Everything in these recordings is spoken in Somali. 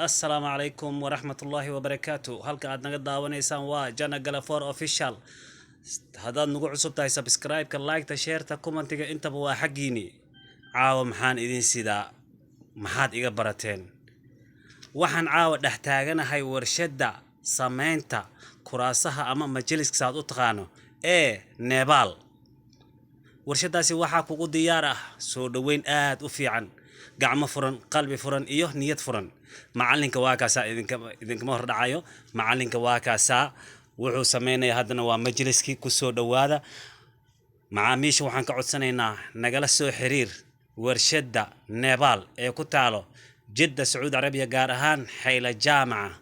السلام عليكم ورحمة الله وبركاته. هلك عاد نقد داونيسان waa Jana Galafor official. هذا نقول عصب تاي سبسكرايب كلايك تشير تكومنتيga intaba waa xaqiini. Caawa maxaan idin sidaa maxaad iga barateen. Waxaan caawa dhex taaganahay warshada sameynta kuraasaha ama majliska saad u taqaano Nepal. warshadaasi waxaa kugu diyaar ah soo dhaweyn aad u fiican gacmo furan qalbi furan iyo niyad furan macalinka waa kaasa idinkama hor dhacayo macalinka waa kaasa wuxuu sameeynaya hadana waa majliski ku soo dhawaada macaamiisha waxaan ka codsanaynaa nagala soo xiriir warshada Nepal ee ku taalo Jeddah Saudi Arabia gaar ahaan Xayla Jaamaca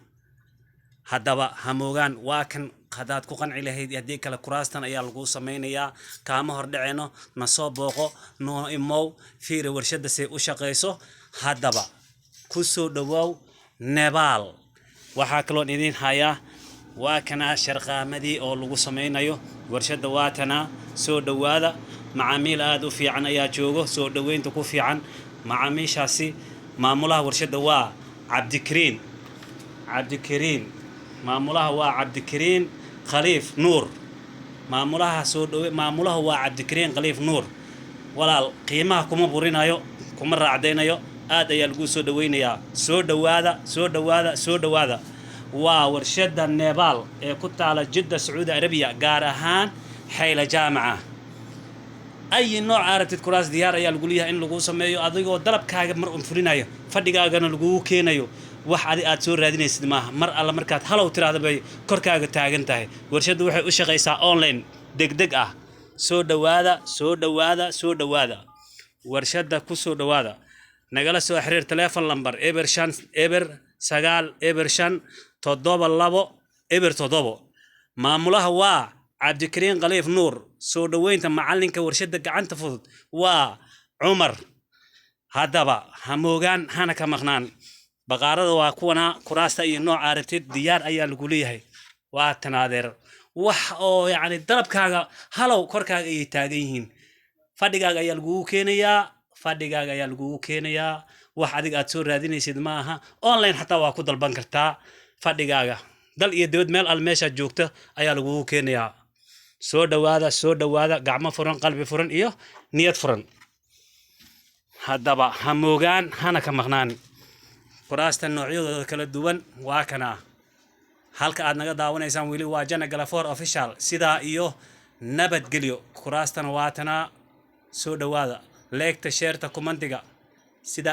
haddaba hamoogaan waa kan qadaad ku qanci lahayd hadii kala kuraastan ayaa lagu sameeynaya kaama hor dhaceeno na soo booqo noo imow fiir warshada si u shaqeyso haddaba ku soo dhawaaw Nepal waxa kale oo idin haya waa kana sharqaamadii oo lagu sameynayo warshada waatana soo dhawaada macaamiil aad u fiican ayaa joogo soo dhaweynta ku fiican macaamiishaasi maamulaha warshada waa Cabdikariin maamulaha waa Cabdikariin Khaliif Nuur maamulaha soo dhawe maamulaha waa Cabdikariin Khaliif Nuur walaal qiimaha kuma burinayo kuma raacdeynayo aad ayaa lagu soo dhaweynayaa soo dhawaada waa warshada Nepal ee ku taala Jeddah Saudi Arabia gaar ahaan Xayla Jaamaca ay nooc aragtid kuraas diyaar ayaa lagu leeyahay in lagu sameeyo adigoo dalabkaaga mar un fulinayo fadhigaagana lagu keenayo wax aad soo raadinaysid maaha mar alla markaad halow tiraahdo bay korkaaga taagan tahay warshadu waxay u shaqeysaa online degdeg ah soo dhawaada warshada ku soo dhawaada nagala soo xiriir telephone number eber 9 maamulaha waa Cabdikariin Khaliif Nuur soo dhaweynta macalinka warshada gacanta fudud waa Umar haddaba hamoogaan hana ka maqnaan baqaarada waa kuwana kuraasta iyo nooc aragtid diyaar ayaa lagu leeyahay waa tanaadeer wax oo yaani dalabkaaga halow korkaaga ay taagan yihiin fadhigaaga ayaa lagu keenayaa wax adiga aad soo raadinaysid maaha online hatta waa ku dalban kartaa fadhigaaga dal iyo dawlad meel al meesha joogta ayaa lagu keenayaa soo dhawaada gacmo furan qalbi furan iyo niyad furan haddaba hamoogaan hana ka maqnaan kuraasta noocyadooda kala duwan waa kana halka aad naga daawanaysaan wili waa Jana Galafor official sida iyo nabadgelyo kuraastana waatana soo dhawaada like ta share ta commentiga sida